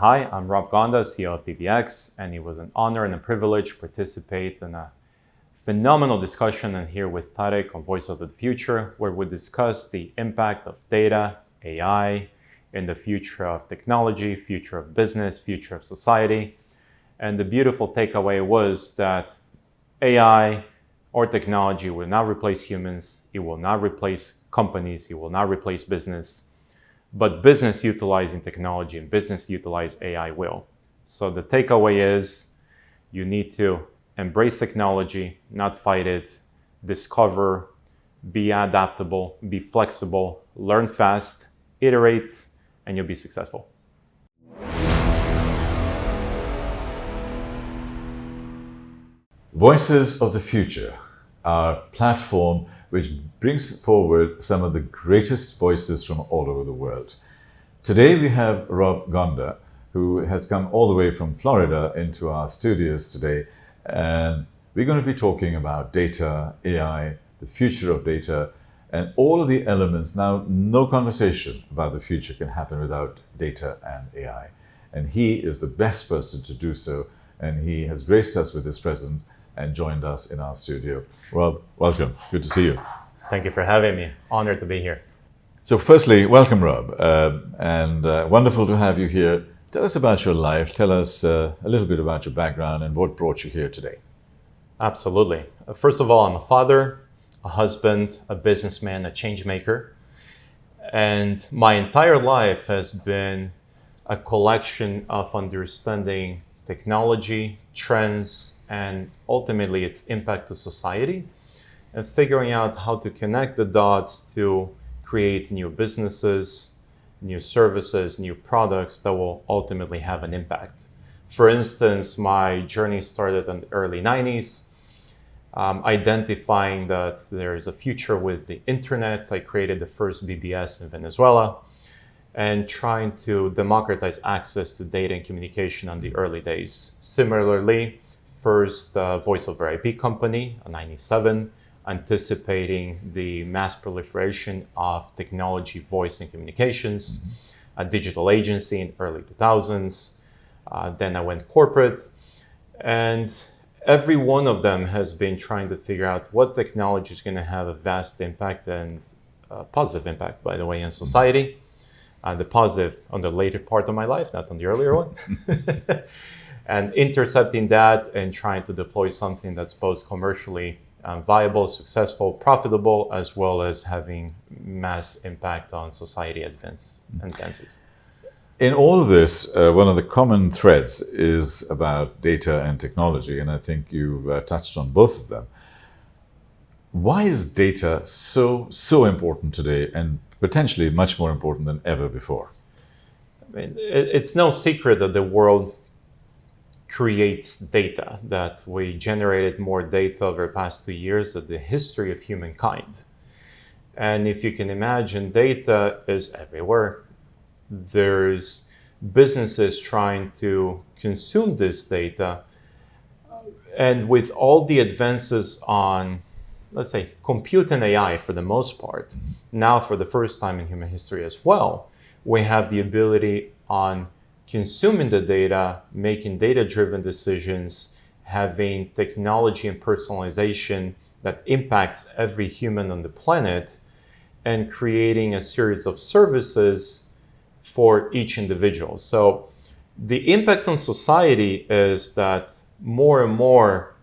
Hi, I'm Rob Gonda, CEO of DVX, and it was an honor and a privilege to participate in a phenomenal discussion and here with Tarek on Voice of the Future, where we discuss the impact of data, AI, in the future of technology, future of business, future of society. And the beautiful takeaway was that AI or technology will not replace humans, it will not replace companies, it will not replace business, but business utilizing technology and business utilize AI will. So the takeaway is you need to embrace technology, not fight it, discover, be adaptable, be flexible, learn fast, iterate, and you'll be successful. Voices of the Future, our platform which brings forward some of the greatest voices from all over the world. Today we have Rob Gonda, who has come all the way from Florida into our studios today, and we're going to be talking about data, AI, the future of data, and all of the elements. Now, no conversation about the future can happen without data and AI, and he is the best person to do so, and he has graced us with his presence and joined us in our studio. Rob, welcome. Good to see you. Thank you for having me. Honored to be here. So firstly, welcome, Rob, and wonderful to have you here. Tell us about your life. Tell us a little bit about your background and what brought you here today. Absolutely. First of all, I'm a father, a husband, a businessman, a change maker. And my entire life has been a collection of understanding technology, trends, and ultimately its impact to society, and figuring out how to connect the dots to create new businesses, new services, new products that will ultimately have an impact. For instance, my journey started in the early 90s, identifying that there is a future with the internet. I created the first BBS in Venezuela, and trying to democratize access to data and communication on the early days. Similarly, first voice over IP company in 97, anticipating the mass proliferation of technology, voice and communications, a digital agency in early 2000s. Then I went corporate, and every one of them has been trying to figure out what technology is going to have a vast impact and positive impact, by the way, in society. The positive on the later part of my life, not on the earlier one. And intercepting that and trying to deploy something that's both commercially viable, successful, profitable, as well as having mass impact on society advances. In all of this, one of the common threads is about data and technology, and I think you've touched on both of them. Why is data so important today and potentially much more important than ever before? I mean, it's no secret that the world creates data, that we generated more data over the past 2 years than the history of humankind. And if you can imagine, data is everywhere. There's businesses trying to consume this data. And with all the advances on, let's say, compute and AI for the most part, now for the first time in human history as well, we have the ability on consuming the data, making data-driven decisions, having technology and personalization that impacts every human on the planet, and creating a series of services for each individual. So the impact on society is that more and more,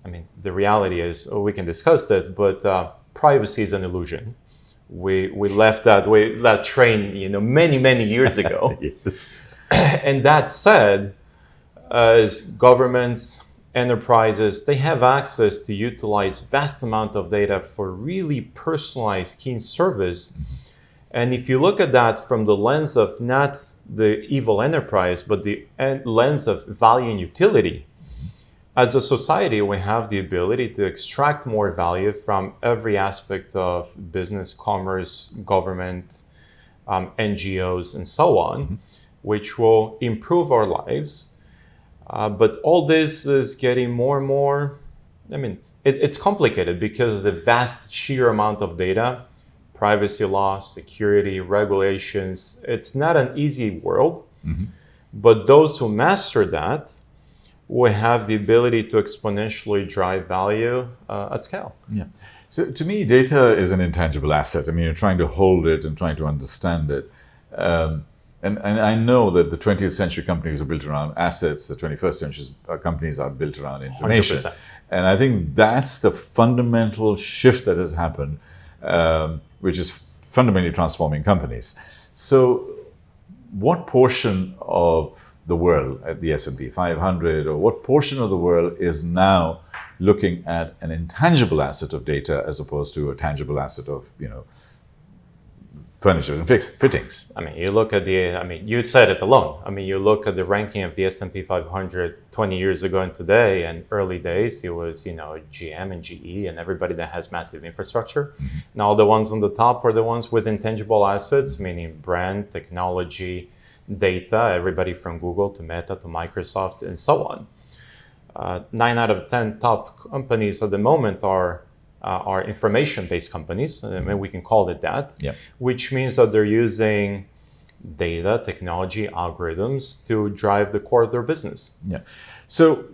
I mean, the reality is, we can discuss that, but privacy is an illusion. We left that train, many years ago. Yes. And that said, as governments, enterprises, they have access to utilize vast amount of data for really personalized, keen service. And if you look at that from the lens of not the evil enterprise, but the lens of value and utility, as a society, we have the ability to extract more value from every aspect of business, commerce, government, NGOs, and so on, which will improve our lives. But all this is getting more and more, it's complicated because of the vast sheer amount of data, privacy law, security, regulations. It's not an easy world. But those who master that will have the ability to exponentially drive value at scale. Yeah. So to me, data is an intangible asset. I mean, you're trying to hold it and trying to understand it. And I know that the 20th century companies are built around assets, the 21st century companies are built around information. 100%. And I think that's the fundamental shift that has happened, which is fundamentally transforming companies. So what portion of the world at the S&P 500, or what portion of the world is now looking at an intangible asset of data as opposed to a tangible asset of, furniture and fittings? I mean, you look at you said it alone. I mean, you look at the ranking of the S&P 500 20 years ago and today, and early days, it was, GM and GE and everybody that has massive infrastructure. Mm-hmm. Now, the ones on the top are the ones with intangible assets, meaning brand, technology, data, everybody from Google to Meta to Microsoft and so on. 9 out of 10 top companies at the moment are information-based companies, and we can call it that, yeah. Which means that they're using data, technology, algorithms to drive the core of their business. Yeah. So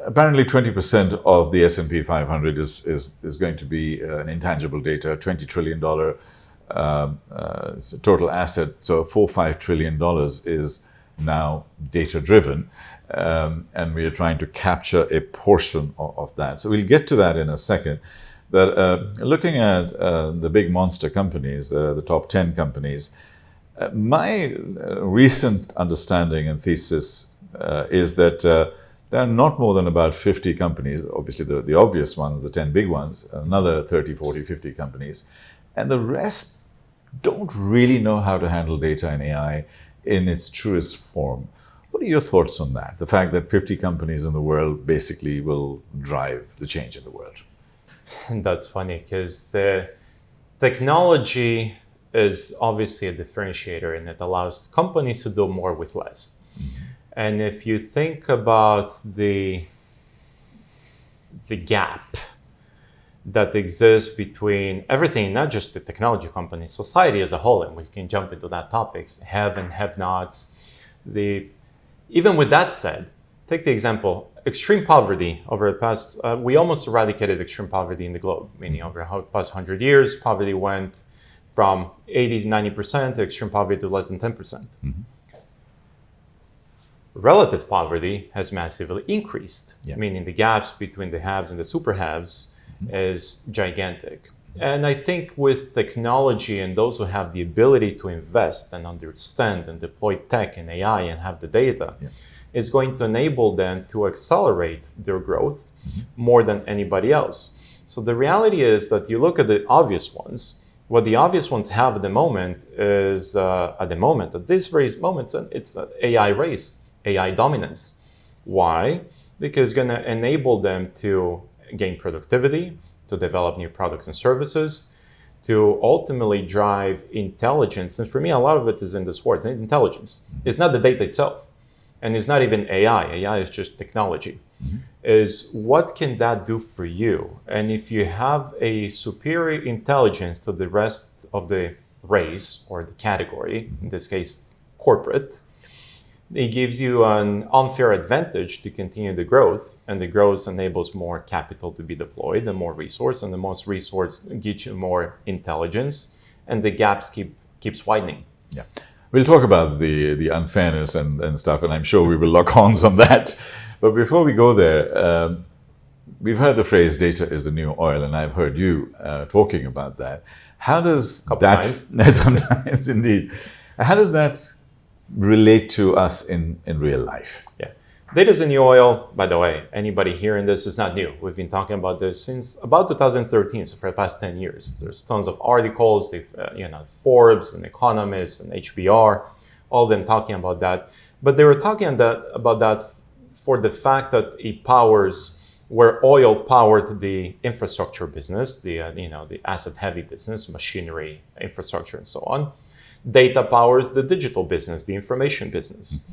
apparently 20% of the S&P 500 is going to be an intangible data, $20 trillion total asset. So $4-5 trillion is now data-driven, and we are trying to capture a portion of that. So we'll get to that in a second. But looking at the big monster companies, the top 10 companies, my recent understanding and thesis is that there are not more than about 50 companies, obviously the obvious ones, the 10 big ones, another 30, 40, 50 companies, and the rest don't really know how to handle data and AI in its truest form. What are your thoughts on that? The fact that 50 companies in the world basically will drive the change in the world. That's funny because the technology is obviously a differentiator, and it allows companies to do more with less. Mm-hmm. And if you think about the gap that exists between everything, not just the technology companies, society as a whole, and we can jump into that topics, have and have nots. Even with that said, take the example, extreme poverty over the past, we almost eradicated extreme poverty in the globe, meaning over the past 100 years, poverty went from 80 to 90%, extreme poverty to less than 10%. Mm-hmm. Relative poverty has massively increased, meaning the gaps between the haves and the super haves is gigantic. And I think with technology and those who have the ability to invest and understand and deploy tech and AI and have the data, is going to enable them to accelerate their growth more than anybody else. So the reality is that you look at the obvious ones, what the obvious ones have at the moment is, at this very moment, it's an AI race, AI dominance. Why? Because it's going to enable them to gain productivity, to develop new products and services, to ultimately drive intelligence. And for me, a lot of it is in this word, intelligence. It's not the data itself. And it's not even AI. AI is just technology. Mm-hmm. Is what can that do for you? And if you have a superior intelligence to the rest of the race or the category, in this case, corporate, it gives you an unfair advantage to continue the growth. And the growth enables more capital to be deployed and more resource. And the most resource gives you more intelligence. And the gaps keeps widening. Yeah. We'll talk about the unfairness and stuff, and I'm sure we will lock horns on that. But before we go there, we've heard the phrase data is the new oil, and I've heard you talking about that. How does that... Sometimes, indeed. How does that relate to us in real life? Yeah. Data is the new oil. By the way, anybody hearing this is not new. We've been talking about this since about 2013, so for the past 10 years. There's tons of articles, Forbes and Economist and HBR, all of them talking about that. But they were talking about that for the fact that it powers where oil powered the infrastructure business, the asset-heavy business, machinery, infrastructure, and so on. Data powers the digital business, the information business.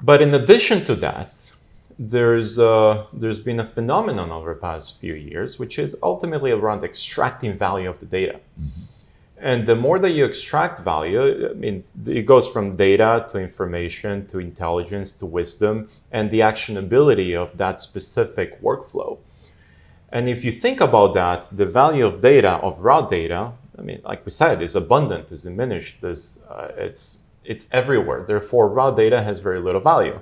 But in addition to that, there's been a phenomenon over the past few years, which is ultimately around extracting value of the data. Mm-hmm. And the more that you extract value, I mean, it goes from data to information to intelligence to wisdom and the actionability of that specific workflow. And if you think about that, the value of data, of raw data, I mean, like we said, is abundant, is diminished, it's everywhere. Therefore, raw data has very little value.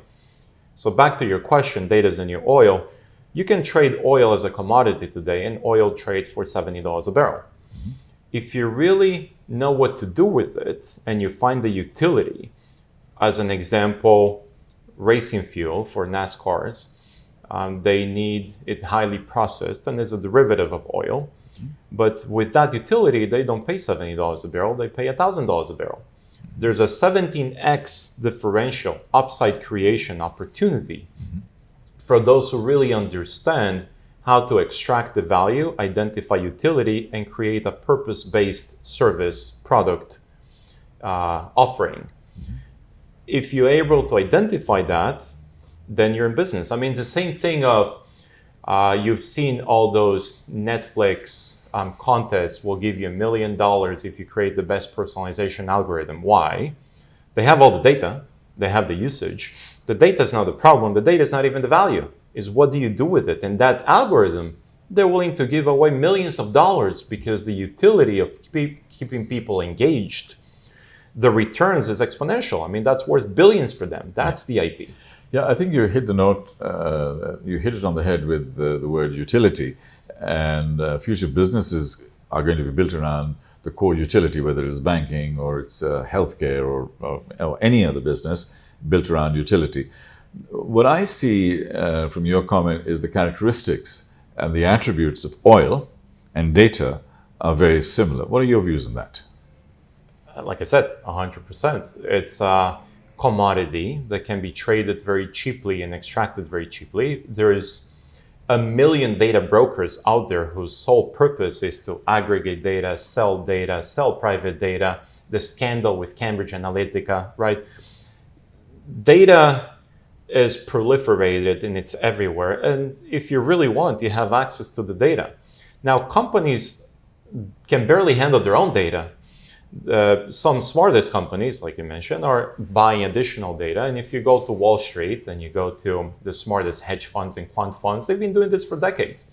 So back to your question, data is the new oil. You can trade oil as a commodity today, and oil trades for $70 a barrel. If you really know what to do with it and you find the utility, as an example, racing fuel for NASCARs, they need it highly processed and is a derivative of oil. But with that utility, they don't pay $70 a barrel, they pay $1,000 a barrel. There's a 17x differential upside creation opportunity for those who really understand how to extract the value, identify utility, and create a purpose-based service product offering. If you're able to identify that, then you're in business. I mean, it's the same thing of you've seen all those Netflix contests will give you $1 million if you create the best personalization algorithm. Why? They have all the data, they have the usage. The data is not the problem, the data is not even the value. Is what do you do with it? And that algorithm, they're willing to give away millions of dollars because the utility of keeping people engaged, the returns is exponential. I mean, that's worth billions for them. That's the IP. Yeah, I think you hit the note, you hit it on the head with the word utility. And future businesses are going to be built around the core utility, whether it's banking or it's healthcare or any other business built around utility. What I see from your comment is the characteristics and the attributes of oil and data are very similar. What are your views on that? Like I said, 100%. It's a commodity that can be traded very cheaply and extracted very cheaply. There is 1 million data brokers out there whose sole purpose is to aggregate data, sell private data, the scandal with Cambridge Analytica, right? Data is proliferated and it's everywhere. And if you really want, you have access to the data. Now, companies can barely handle their own data. Some smartest companies, like you mentioned, are buying additional data. And if you go to Wall Street and you go to the smartest hedge funds and quant funds, they've been doing this for decades.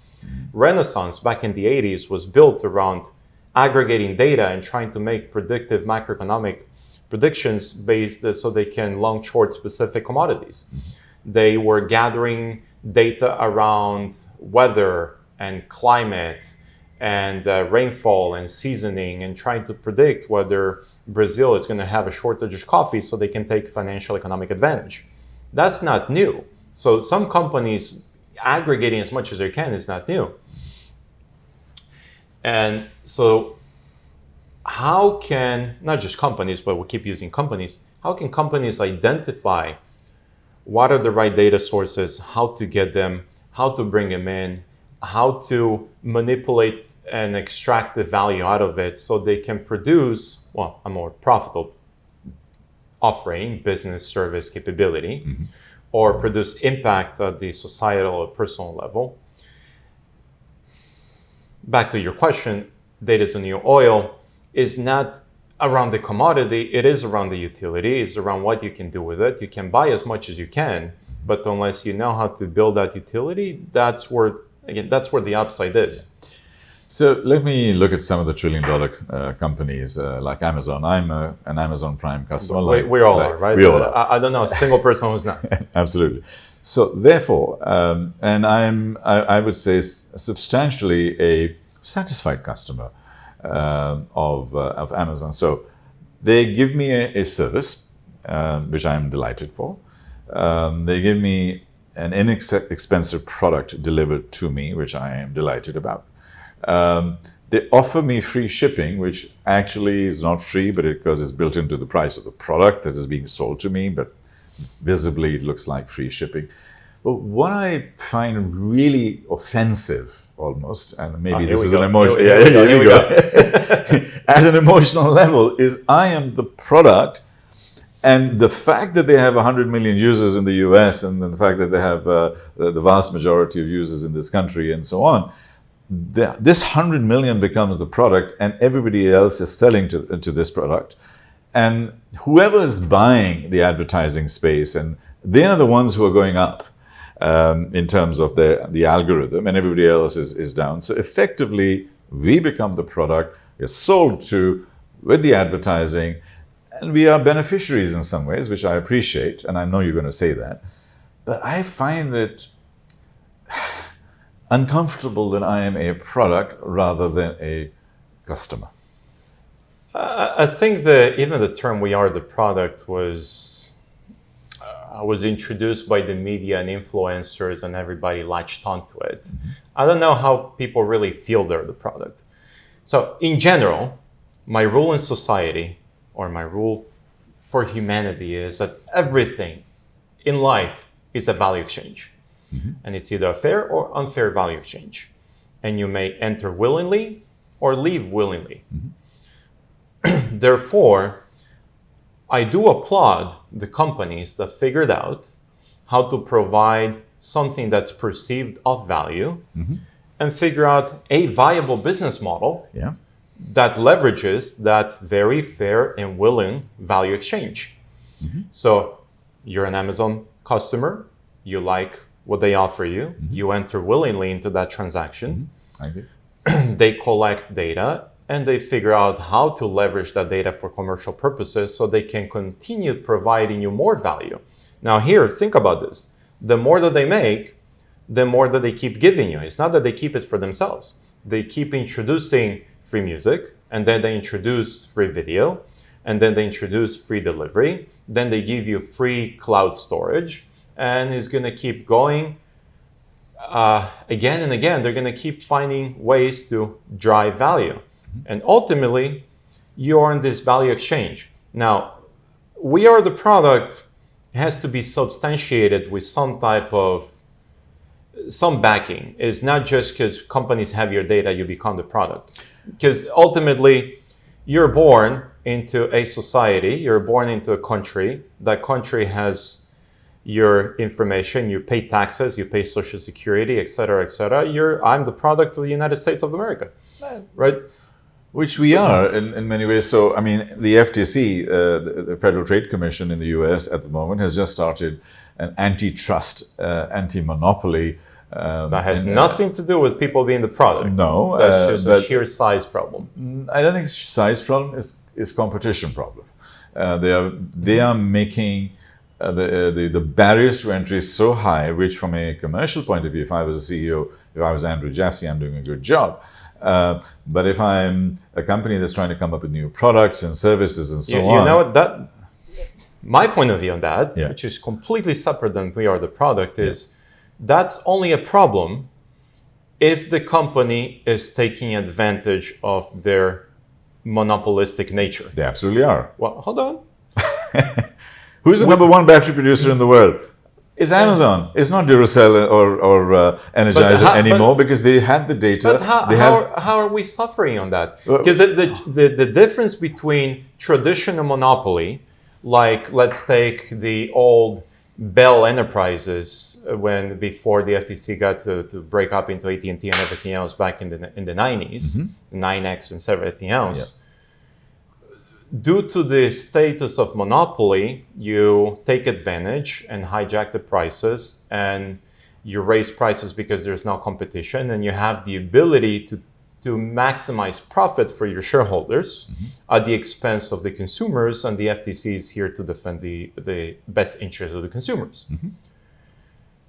Renaissance back in the 80s was built around aggregating data and trying to make predictive macroeconomic predictions based so they can long short specific commodities. They were gathering data around weather and climate and rainfall and seasoning and trying to predict whether Brazil is going to have a shortage of coffee so they can take financial economic advantage. That's not new. So some companies aggregating as much as they can is not new. And so how can, not just companies, but we'll keep using companies, how can companies identify what are the right data sources, how to get them, how to bring them in, how to manipulate and extract the value out of it so they can produce, well, a more profitable offering, business service capability, or produce impact at the societal or personal level. Back to your question, data is the new oil is not around the commodity, it is around the utility, it's around what you can do with it. You can buy as much as you can, but unless you know how to build that utility, that's where the upside is. So let me look at some of the trillion-dollar companies like Amazon. I'm an Amazon Prime customer. We all are, right? We all are. I don't know a single person who's not. Absolutely. So therefore, and I would say substantially a satisfied customer of Amazon. So they give me a service, which I'm delighted for. They give me an inexpensive product delivered to me, which I am delighted about. They offer me free shipping, which actually is not free, but because it's built into the price of the product that is being sold to me, but visibly it looks like free shipping. But what I find really offensive almost, and maybe this is an emotion. Here we go. At an emotional level is I am the product, and the fact that they have 100 million users in the US and the fact that they have the vast majority of users in this country and so on, this 100 million becomes the product, and everybody else is selling to this product. And whoever is buying the advertising space, and they are the ones who are going up in terms of the algorithm, and everybody else is down. So effectively, we become the product, we're sold to with the advertising, and we are beneficiaries in some ways, which I appreciate, and I know you're going to say that. But I find it uncomfortable that I am a product rather than a customer. I think that even the term "we are the product" was introduced by the media and influencers, and everybody latched onto it. Mm-hmm. I don't know how people really feel they're the product. So in general, my rule in society, or my rule for humanity, is that everything in life is a value exchange. Mm-hmm. And it's either a fair or unfair value exchange. And you may enter willingly or leave willingly. Mm-hmm. Therefore, I do applaud the companies that figured out how to provide something that's perceived of value, mm-hmm. and figure out a viable business model, yeah, that leverages that very fair and willing value exchange. Mm-hmm. So you're an Amazon customer, you like what they offer you, mm-hmm. you enter willingly into that transaction. Mm-hmm. They collect data, and they figure out how to leverage that data for commercial purposes so they can continue providing you more value. Now here, think about this. The more that they make, the more that they keep giving you. It's not that they keep it for themselves. They keep introducing free music, and then they introduce free video, and then they introduce free delivery. Then they give you free cloud storage, and it's going to keep going again and again. They're going to keep finding ways to drive value. And ultimately, you're in this value exchange. Now, we are the product has to be substantiated with some type of some backing. It's not just because companies have your data, you become the product. Because ultimately, you're born into a society, you're born into a country. That country has your information, you pay taxes, you pay Social Security, et cetera, et cetera. I'm the product of the United States of America, right? Which we are in many ways. So, I mean, the FTC, the Federal Trade Commission in the US at the moment, has just started an antitrust, anti-monopoly. That has nothing to do with people being the product. No. That's just a sheer size problem. I don't think size problem is competition problem. They are making the barriers to entry so high, which from a commercial point of view, if I was a CEO, if I was Andrew Jassy, I'm doing a good job. But if I'm a company that's trying to come up with new products and services and so on. You know what, my point of view on that, which is completely separate than we are the product, is that's only a problem if the company is taking advantage of their monopolistic nature. They absolutely are. Well, hold on. Who's the number one battery producer in the world? It's Amazon. It's not Duracell or Energizer anymore, because they had the data. But how are we suffering on that? Because the difference between traditional monopoly, like let's take the old Bell Enterprises, before the FTC got to break up into AT&T and everything else back in the 90s, mm-hmm. 9X and everything else. Yeah. Due to the status of monopoly, you take advantage and hijack the prices, and you raise prices because there's no competition, and you have the ability to maximize profit for your shareholders, mm-hmm. at the expense of the consumers, and the FTC is here to defend the best interest of the consumers. Mm-hmm.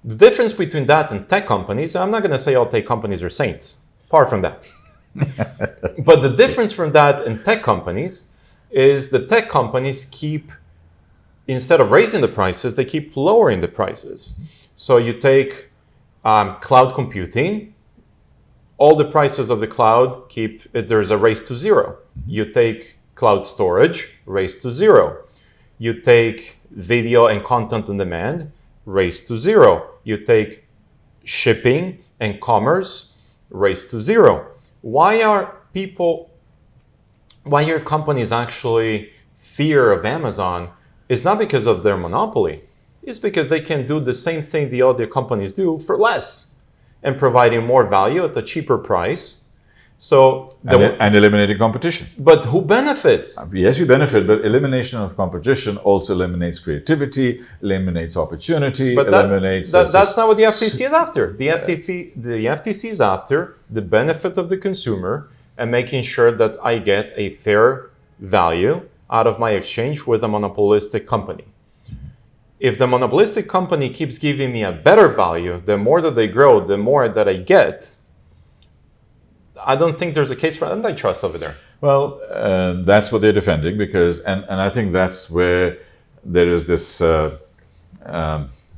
The difference between that and tech companies, I'm not going to say all tech companies are saints, far from that. But the difference from that and tech companies is the tech companies keep, instead of raising the prices, they keep lowering the prices. So you take cloud computing, all the prices of the cloud there's a race to zero. You take cloud storage, race to zero. You take video and content on demand, race to zero. You take shipping and commerce, race to zero. Why are companies actually fear of Amazon? Is not because of their monopoly. It's because they can do the same thing the other companies do for less. and providing more value at a cheaper price. So and eliminating competition. But who benefits? Yes, we benefit, but elimination of competition also eliminates creativity, eliminates opportunity, But eliminates... that's not what the FTC is after. The FTC is after the benefit of the consumer and making sure that I get a fair value out of my exchange with a monopolistic company. If the monopolistic company keeps giving me a better value, the more that they grow, the more that I get, I don't think there's a case for antitrust over there. Well, that's what they're defending because, and I think that's where there is this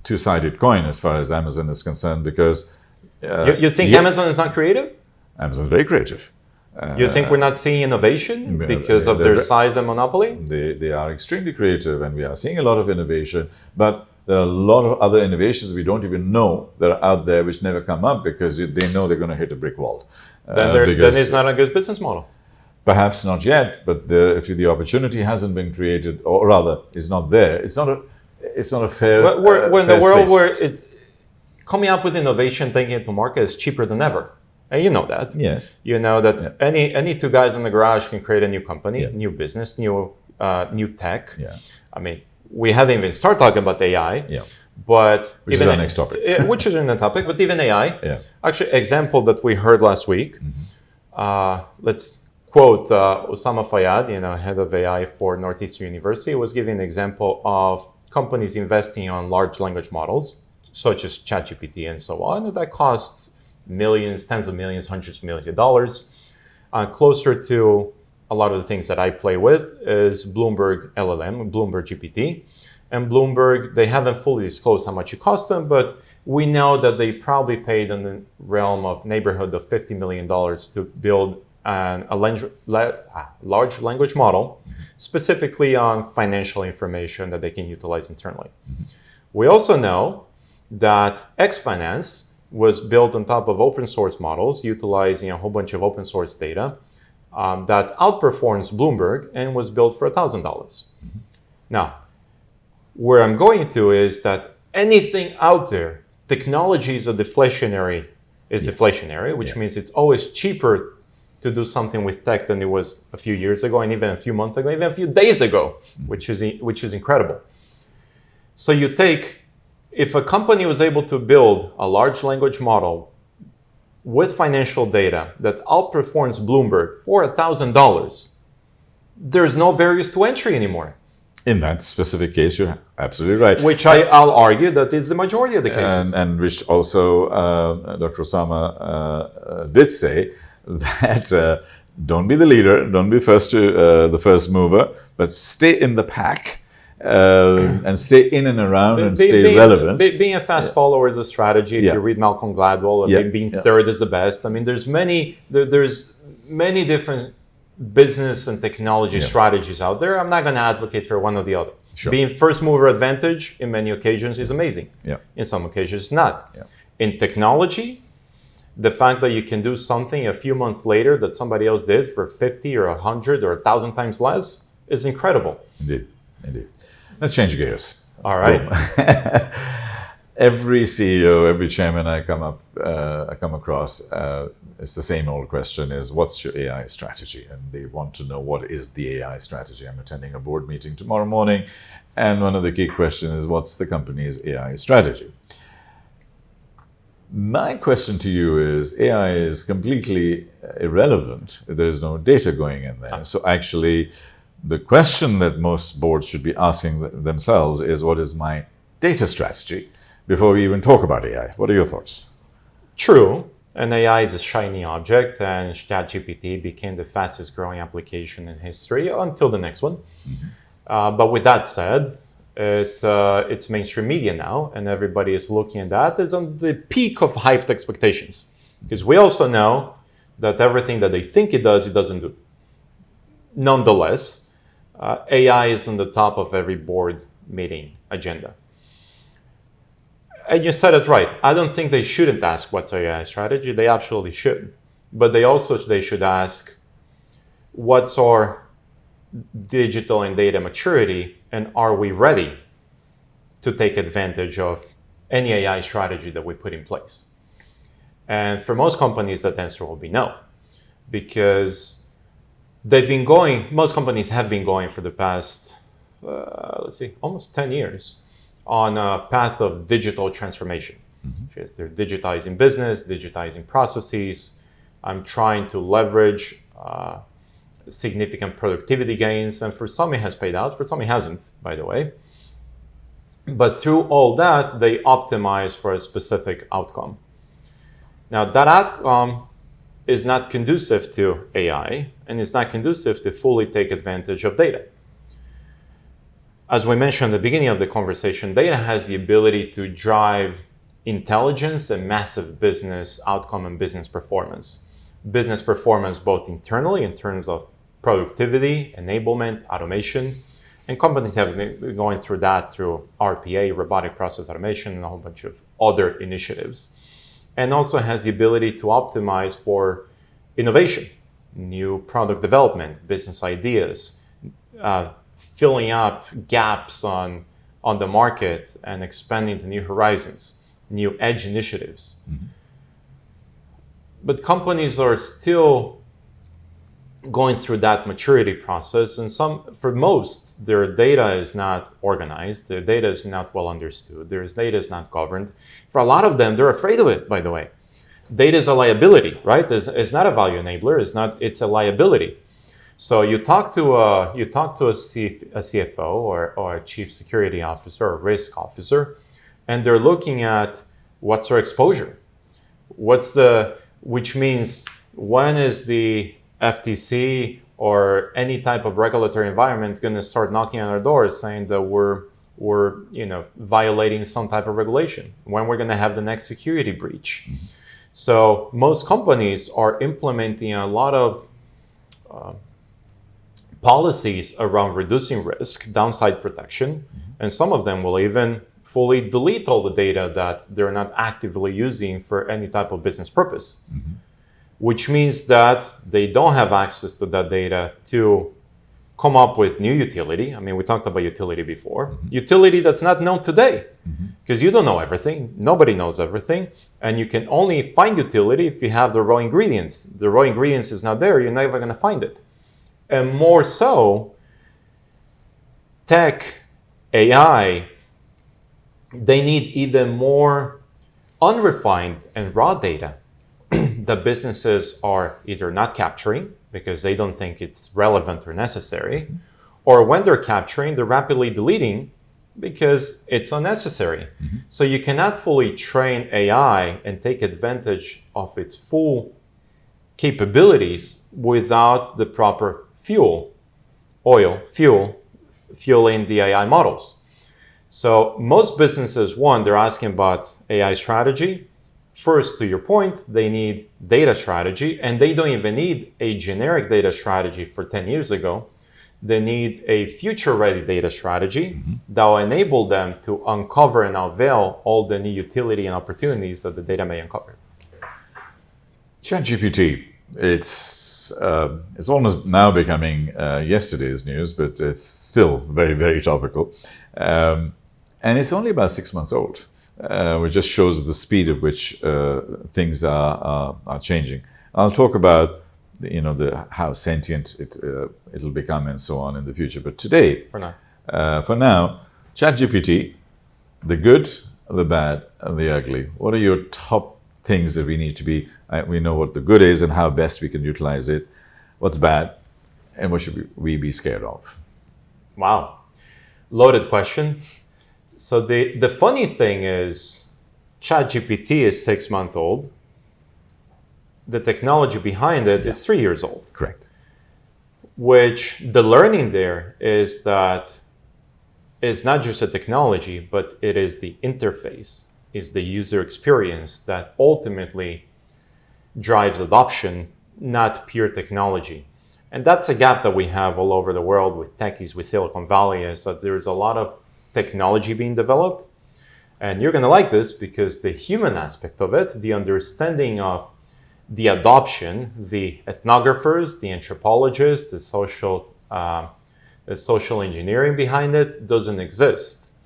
two-sided coin as far as Amazon is concerned because... you think Amazon is not creative? Amazon's very creative. You think we're not seeing innovation because of their size and monopoly? They are extremely creative and we are seeing a lot of innovation, but there are a lot of other innovations we don't even know that are out there which never come up because they know they're going to hit a brick wall. Then it's not a good business model. Perhaps not yet, but if the opportunity hasn't been created, or rather, is not there, it's not a fair. We're in the world space. where it's coming up with innovation, taking it to market is cheaper than ever, and you know that. Yes. You know that any two guys in the garage can create a new company, new business, new tech. Yeah. I mean, we haven't even started talking about AI. Yeah. But which is our next topic. Which is in the topic, but even AI. Yeah. Actually, example that we heard last week. Let's quote Osama Fayyad, head of AI for Northeastern University, was giving an example of companies investing on large language models, such as ChatGPT and so on. That costs millions, tens of millions, hundreds of millions of dollars. Closer to a lot of the things that I play with is Bloomberg LLM, Bloomberg GPT. And Bloomberg, they haven't fully disclosed how much it cost them, but we know that they probably paid in the realm of neighborhood of $50 million to build a large language model, specifically on financial information that they can utilize internally. We also know that Xfinance was built on top of open source models, utilizing a whole bunch of open source data that outperforms Bloomberg and was built for $1,000. Now, where I'm going to is that anything out there, technologies are deflationary, which means it's always cheaper to do something with tech than it was a few years ago, and even a few months ago, even a few days ago, which is incredible. So if a company was able to build a large language model with financial data that outperforms Bloomberg for $1,000, there's no barriers to entry anymore. In that specific case, you're absolutely right. Which I'll argue that is the majority of the cases. And which also Dr. Osama did say that don't be the leader, don't be the first mover, but stay in the pack and stay in and around and stay relevant. Being a fast follower is a strategy. If you read Malcolm Gladwell, being third is the best. I mean, there's many different business and technology strategies out there. I'm not going to advocate for one or the other. Sure. Being first mover advantage in many occasions is amazing. Yeah. In some occasions, it's not. Yeah. In technology, the fact that you can do something a few months later that somebody else did for 50 or 100 or 1,000 times less is incredible. Indeed. Let's change gears. All right. Every CEO, every chairman I come across, it's the same old question is, what's your AI strategy? And they want to know what is the AI strategy. I'm attending a board meeting tomorrow morning, and one of the key questions is, what's the company's AI strategy? My question to you is, AI is completely irrelevant. There's no data going in there. So actually, the question that most boards should be asking themselves is, what is my data strategy? Before we even talk about AI. What are your thoughts? True. And AI is a shiny object, and ChatGPT became the fastest growing application in history until the next one. But with that said, it's mainstream media now, and everybody is looking at that as on the peak of hyped expectations. Because we also know that everything that they think it doesn't do. Nonetheless, AI is on the top of every board meeting agenda. And you said it right. I don't think they shouldn't ask what's our AI strategy. They absolutely should. But they should ask what's our digital and data maturity, and are we ready to take advantage of any AI strategy that we put in place? And for most companies, that answer will be no, because most companies have been going for the past, almost 10 years on a path of digital transformation. Which is they're digitizing business, digitizing processes. I'm trying to leverage significant productivity gains. And for some, it has paid out. For some, it hasn't, by the way. But through all that, they optimize for a specific outcome. Now, that outcome is not conducive to AI, and it's not conducive to fully take advantage of data. As we mentioned at the beginning of the conversation, data has the ability to drive intelligence and massive business outcome and business performance. Business performance both internally in terms of productivity, enablement, automation. And companies have been going through that through RPA, robotic process automation, and a whole bunch of other initiatives. And also has the ability to optimize for innovation, new product development, business ideas, filling up gaps on the market and expanding to new horizons, new edge initiatives. But companies are still going through that maturity process, and for most, their data is not organized, their data is not well understood, their data is not governed. For a lot of them, they're afraid of it, by the way. Data is a liability, right? It's not a value enabler, it's a liability. So you talk to a CFO or a chief security officer or risk officer, and they're looking at what's their exposure, which means when is the FTC or any type of regulatory environment going to start knocking on our doors saying that we're violating some type of regulation, when we're going to have the next security breach. So most companies are implementing a lot of policies around reducing risk, downside protection, and some of them will even fully delete all the data that they're not actively using for any type of business purpose, which means that they don't have access to that data to come up with new utility. I mean, we talked about utility before. Utility that's not known today, because you don't know everything. Nobody knows everything. And you can only find utility if you have the raw ingredients. The raw ingredients is not there, you're never going to find it. And more so, tech, AI, they need even more unrefined and raw data that businesses are either not capturing because they don't think it's relevant or necessary, or when they're capturing, they're rapidly deleting because it's unnecessary. So you cannot fully train AI and take advantage of its full capabilities without the proper fueling the AI models. So most businesses, they're asking about AI strategy. First, to your point, they need data strategy, and they don't even need a generic data strategy for 10 years ago. They need a future-ready data strategy that will enable them to uncover and avail all the new utility and opportunities that the data may uncover. ChatGPT, it's almost now becoming yesterday's news, but it's still very, very topical. And it's only about 6 months old, which just shows the speed at which things are changing. I'll talk about how sentient it'll become and so on in the future. But today, for now, ChatGPT, the good, the bad, and the ugly. What are your top things that we need to be? We know what the good is and how best we can utilize it. What's bad, and what should we be scared of? Wow, loaded question. So the funny thing is, ChatGPT is 6 months old. The technology behind it is 3 years old. Correct. Which the learning there is that it's not just a technology, but it is the interface, is the user experience that ultimately drives adoption, not pure technology. And that's a gap that we have all over the world with techies, with Silicon Valley, is that there's a lot of technology being developed. And you're going to like this because the human aspect of it, the understanding of the adoption, the ethnographers, the anthropologists, the social engineering behind it doesn't exist.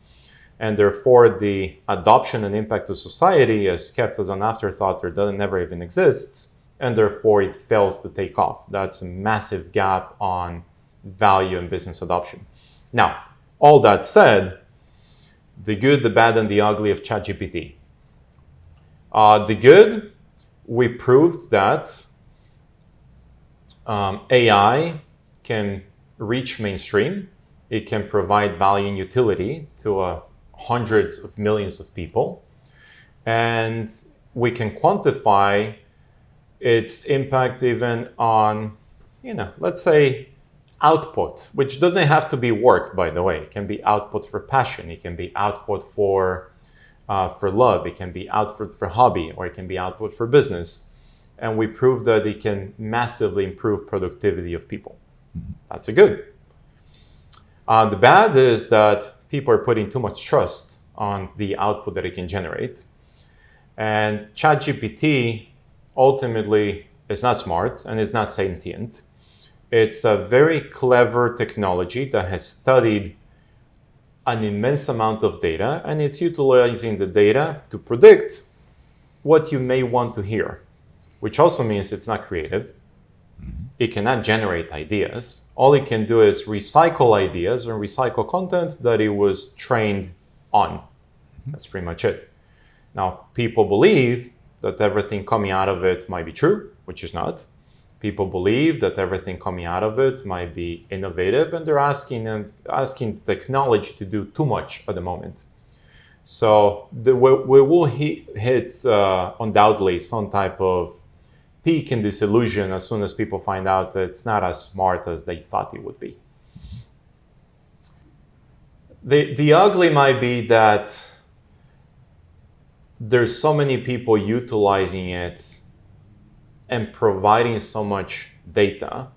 and therefore the adoption and impact to society is kept as an afterthought or doesn't never even exists, and therefore it fails to take off. That's a massive gap on value and business adoption. Now, all that said, the good, the bad, and the ugly of ChatGPT. The good, we proved that AI can reach mainstream. It can provide value and utility to hundreds of millions of people. And we can quantify its impact even on, let's say, output, which doesn't have to be work, by the way. It can be output for passion. It can be output for love. It can be output for hobby, or it can be output for business. And we proved that it can massively improve productivity of people. That's a good. The bad is that people are putting too much trust on the output that it can generate. And ChatGPT ultimately is not smart and is not sentient. It's a very clever technology that has studied an immense amount of data, and it's utilizing the data to predict what you may want to hear, which also means it's not creative. It cannot generate ideas. All it can do is recycle ideas or recycle content that it was trained on. That's pretty much it. Now, people believe that everything coming out of it might be true, which is not. People believe that everything coming out of it might be innovative, and they're asking technology to do too much at the moment. So we will hit undoubtedly some type of peak in disillusion as soon as people find out that it's not as smart as they thought it would be. The ugly might be that there's so many people utilizing it and providing so much data,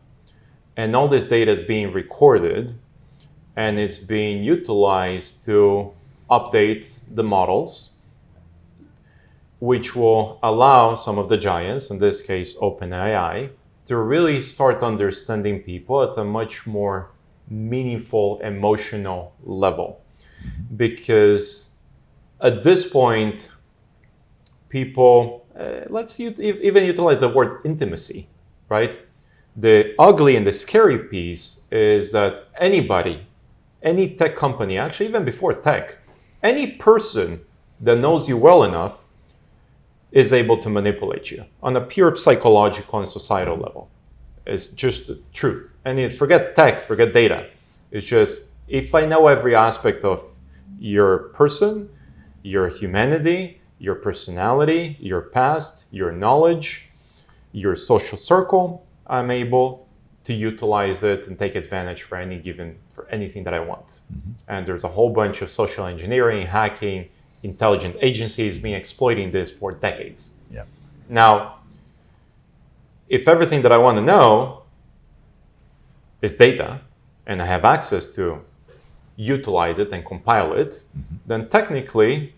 and all this data is being recorded and it's being utilized to update the models, which will allow some of the giants, in this case OpenAI, to really start understanding people at a much more meaningful, emotional level. Because at this point, people, let's even utilize the word intimacy, right? The ugly and the scary piece is that anybody, any tech company, actually even before tech, any person that knows you well enough is able to manipulate you on a pure psychological and societal level. It's just the truth. And forget tech, forget data. It's just, if I know every aspect of your person, your humanity, your personality, your past, your knowledge, your social circle, I'm able to utilize it and take advantage for anything that I want. And there's a whole bunch of social engineering, hacking, intelligent agencies being exploiting this for decades. Yeah. Now, if everything that I want to know is data and I have access to utilize it and compile it, then technically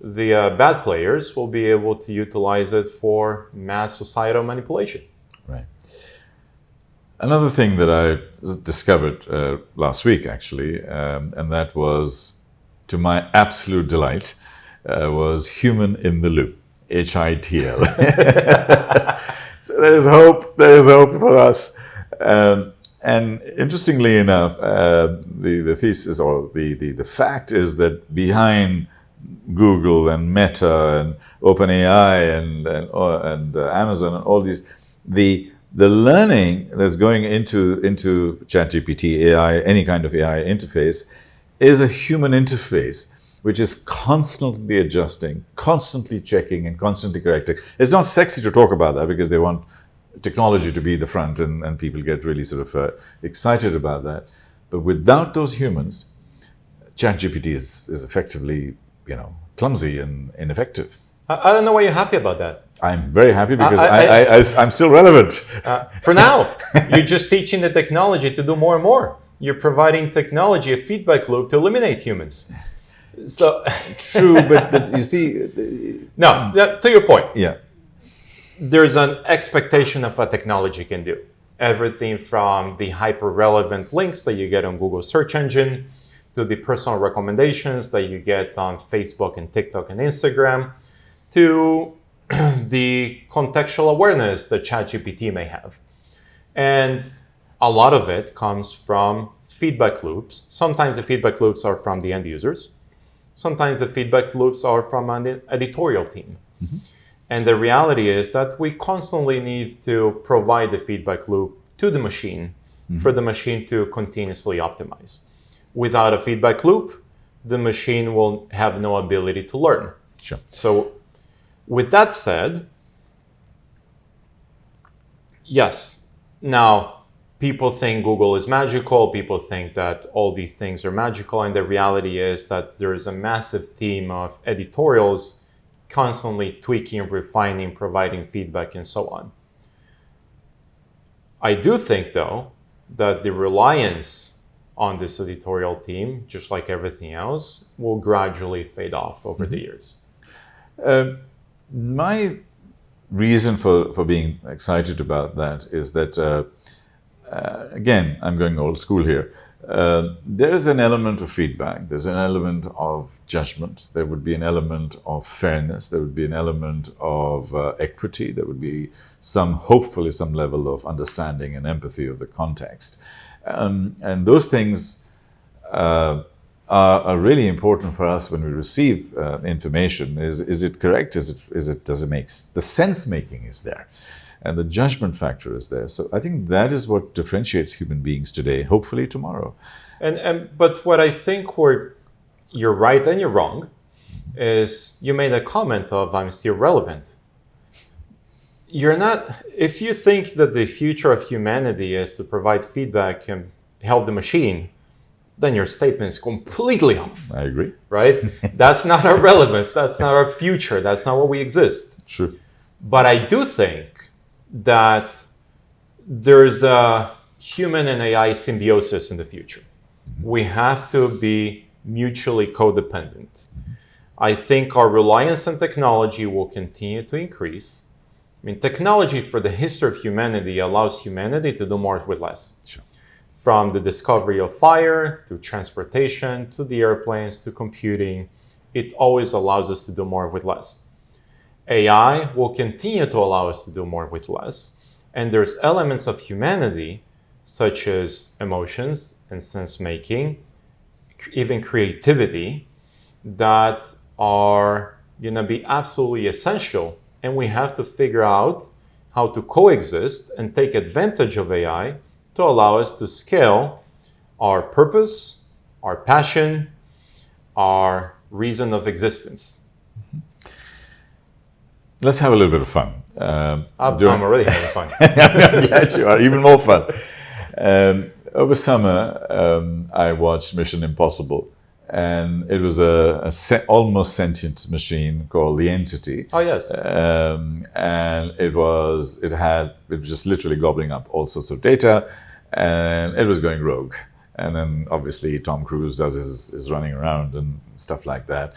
the bad players will be able to utilize it for mass societal manipulation. Right. Another thing that I discovered last week, actually, and that was, to my absolute delight, was human in the loop, HITL. So there is hope for us. And interestingly enough, the thesis or the fact is that behind Google and Meta and OpenAI and Amazon and all these, the learning that's going into ChatGPT, AI, any kind of AI interface, is a human interface, which is constantly adjusting, constantly checking, and constantly correcting. It's not sexy to talk about that because they want technology to be the front, and people get really sort of excited about that. But without those humans, ChatGPT is effectively, clumsy and ineffective. I don't know why you're happy about that. I'm very happy because I'm still relevant. For now, you're just teaching the technology to do more and more. You're providing technology a feedback loop to eliminate humans. So true, but you see, no. To your point, yeah, there's an expectation of what technology can do. Everything from the hyper relevant links that you get on Google search engine, to the personal recommendations that you get on Facebook and TikTok and Instagram, to the contextual awareness that ChatGPT may have. And a lot of it comes from feedback loops. Sometimes the feedback loops are from the end users. Sometimes the feedback loops are from an editorial team. Mm-hmm. And the reality is that we constantly need to provide the feedback loop to the machine for the machine to continuously optimize. Without a feedback loop, the machine will have no ability to learn. Sure. So with that said, yes, now people think Google is magical. People think that all these things are magical. And the reality is that there is a massive team of editorials constantly tweaking, refining, providing feedback, and so on. I do think, though, that the reliance on this editorial team, just like everything else, will gradually fade off over the years. My reason for being excited about that is that, again, I'm going old school here. There is an element of feedback, there's an element of judgment, there would be an element of fairness, there would be an element of equity, there would be hopefully some level of understanding and empathy of the context. And those things are really important for us when we receive information. Is it correct? Does it make the sense making is there? And the judgment factor is there. So I think that is what differentiates human beings today, hopefully tomorrow. But what I think you're right and you're wrong is you made a comment of I'm still relevant. You're not, if you think that the future of humanity is to provide feedback and help the machine, then your statement is completely off. I agree. Right? That's not our relevance. That's not our future. That's not what we exist. True. But I do think that there's a human and AI symbiosis in the future. We have to be mutually codependent. I think our reliance on technology will continue to increase. I mean, technology for the history of humanity allows humanity to do more with less. Sure. From the discovery of fire, to transportation, to the airplanes, to computing, it always allows us to do more with less. AI will continue to allow us to do more with less. And there's elements of humanity, such as emotions and sense-making, even creativity, that are going to be absolutely essential. And we have to figure out how to coexist and take advantage of AI to allow us to scale our purpose, our passion, our reason of existence. Let's have a little bit of fun. I'm already having fun. I'm glad you are. Even more fun. Over summer, I watched Mission Impossible, and it was a almost sentient machine called the Entity. Oh yes. And it was just literally gobbling up all sorts of data, and it was going rogue. And then obviously Tom Cruise does his running around and stuff like that.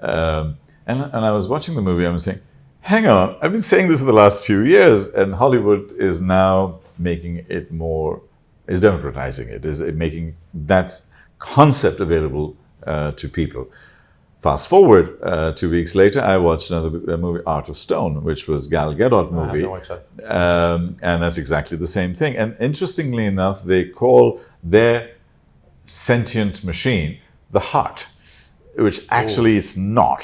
And I was watching the movie. I was saying, hang on, I've been saying this for the last few years, and Hollywood is now making it is democratizing it, is making that concept available to people. Fast forward 2 weeks later, I watched another movie, Art of Stone, which was Gal Gadot movie. I haven't watched that. And that's exactly the same thing. And interestingly enough, they call their sentient machine the heart, which actually is not.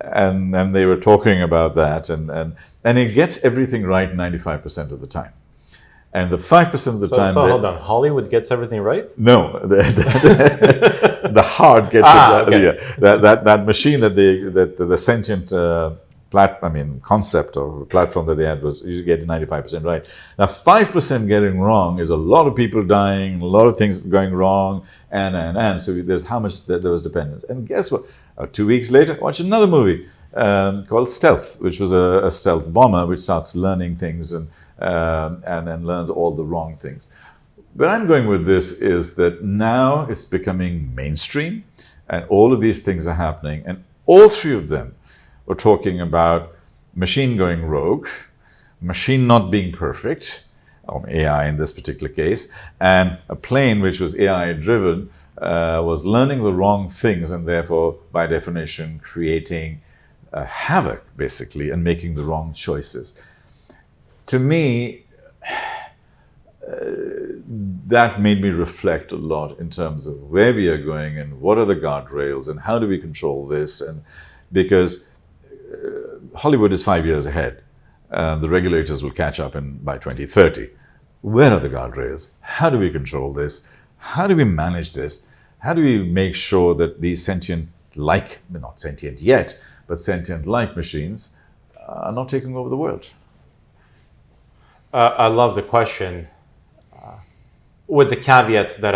And they were talking about that, and it gets everything right 95% of the time. And the 5% of the time... So hold on, Hollywood gets everything right? No, the heart gets it right. Okay. Yeah. That machine that the sentient concept or platform that they had was you get 95% right. Now 5% getting wrong is a lot of people dying, a lot of things going wrong, and so there's how much there was dependence. And guess what? 2 weeks later, watch another movie called Stealth, which was a stealth bomber which starts learning things and then learns all the wrong things. Where I'm going with this is that now it's becoming mainstream, and all of these things are happening, and all three of them were talking about machine going rogue, machine not being perfect, or AI in this particular case, and a plane which was AI driven was learning the wrong things and therefore, by definition, creating havoc basically and making the wrong choices. To me, that made me reflect a lot in terms of where we are going and what are the guardrails and how do we control this. And because Hollywood is 5 years ahead, the regulators will catch up by 2030. Where are the guardrails? How do we control this? How do we manage this? How do we make sure that these sentient-like, not sentient yet, but sentient-like machines are not taking over the world? I love the question, with the caveat that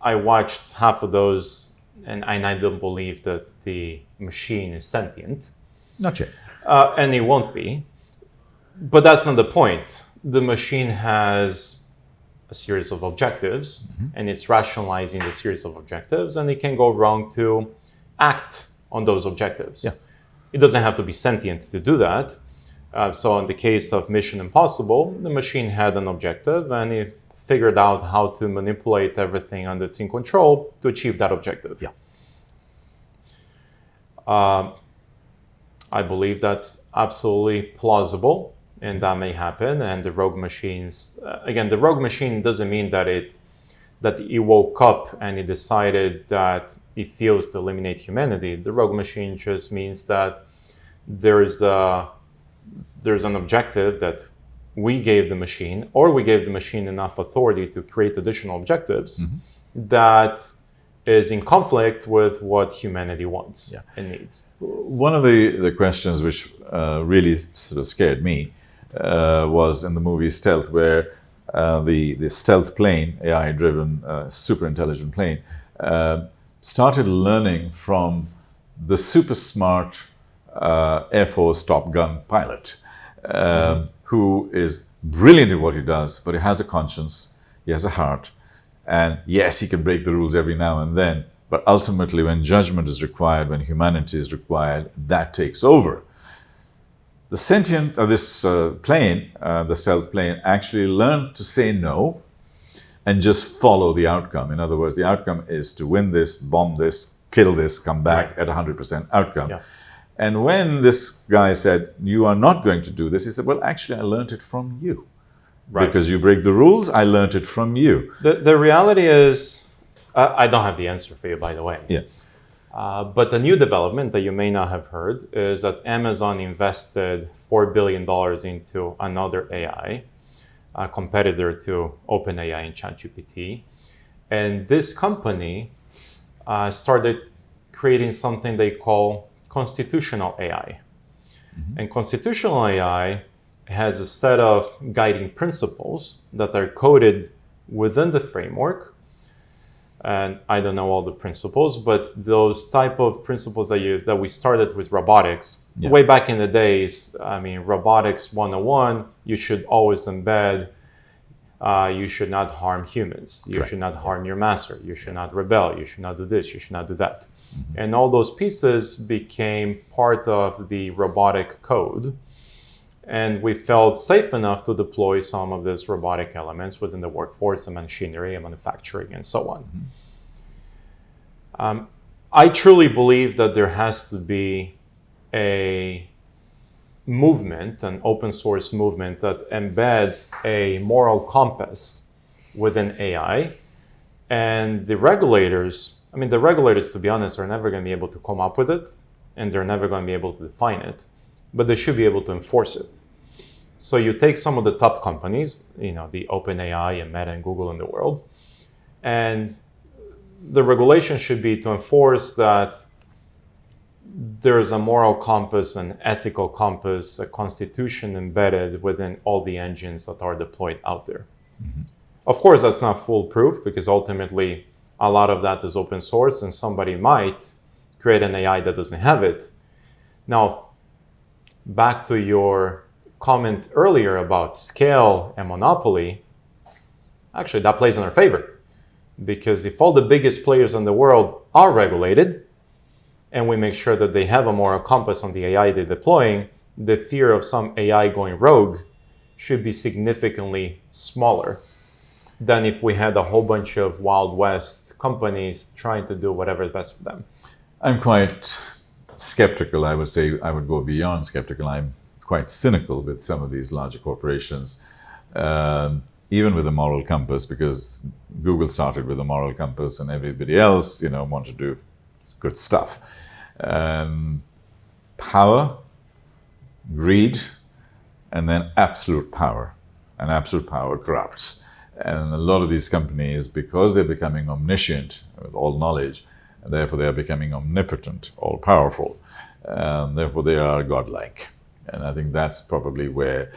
I watched half of those and I don't believe that the machine is sentient. Not yet. And it won't be. But that's not the point. The machine has a series of objectives, and it's rationalizing the series of objectives, and it can go wrong to act on those objectives. Yeah. It doesn't have to be sentient to do that. So in the case of Mission Impossible, the machine had an objective, and it figured out how to manipulate everything under its control to achieve that objective. Yeah. I believe that's absolutely plausible, and that may happen. And the rogue machines, again, the rogue machine doesn't mean that it woke up and it decided that it feels to eliminate humanity. The rogue machine just means that there's an objective that we gave the machine, or we gave the machine enough authority to create additional objectives that is in conflict with what humanity wants and needs. One of the questions which really sort of scared me was in the movie Stealth, where the stealth plane, AI-driven, super intelligent plane, started learning from the super smart Air Force Top Gun pilot, who is brilliant at what he does, but he has a conscience, he has a heart, and yes, he can break the rules every now and then, but ultimately when judgment is required, when humanity is required, that takes over. The sentient, this plane, the stealth plane, actually learned to say no and just follow the outcome. In other words, the outcome is to win this, bomb this, kill this, come back at 100% outcome. Yeah. And when this guy said, you are not going to do this, he said, well, actually, I learned it from you. Right. Because you break the rules, I learned it from you. The reality is, I don't have the answer for you, by the way. Yeah. But the new development that you may not have heard is that Amazon invested $4 billion into another AI, a competitor to OpenAI and ChatGPT. And this company started creating something they call constitutional AI. And constitutional AI has a set of guiding principles that are coded within the framework. And I don't know all the principles, but those type of principles that we started with robotics, way back in the days, I mean, robotics 101, you should always embed, you should not harm humans. You should not harm your master. You should not rebel. You should not do this. You should not do that. And all those pieces became part of the robotic code. And we felt safe enough to deploy some of these robotic elements within the workforce and machinery and manufacturing and so on. I truly believe that there has to be a movement, an open source movement that embeds a moral compass within AI. And the regulators, to be honest, are never going to be able to come up with it, and they're never going to be able to define it, but they should be able to enforce it. So you take some of the top companies, the OpenAI and Meta and Google in the world, and the regulation should be to enforce that there is a moral compass, an ethical compass, a constitution embedded within all the engines that are deployed out there. Of course, that's not foolproof, because ultimately a lot of that is open source and somebody might create an AI that doesn't have it. Now, back to your comment earlier about scale and monopoly, actually that plays in our favor, because if all the biggest players in the world are regulated and we make sure that they have a moral compass on the AI they're deploying, the fear of some AI going rogue should be significantly smaller than if we had a whole bunch of Wild West companies trying to do whatever is best for them. I'm quite skeptical. I would say I would go beyond skeptical. I'm quite cynical with some of these larger corporations, even with a moral compass, because Google started with a moral compass and everybody else, wanted to do good stuff. Power, greed, and then absolute power. And absolute power corrupts. And a lot of these companies, because they're becoming omniscient with all knowledge, and therefore they are becoming omnipotent, all powerful, and therefore they are godlike. And I think that's probably where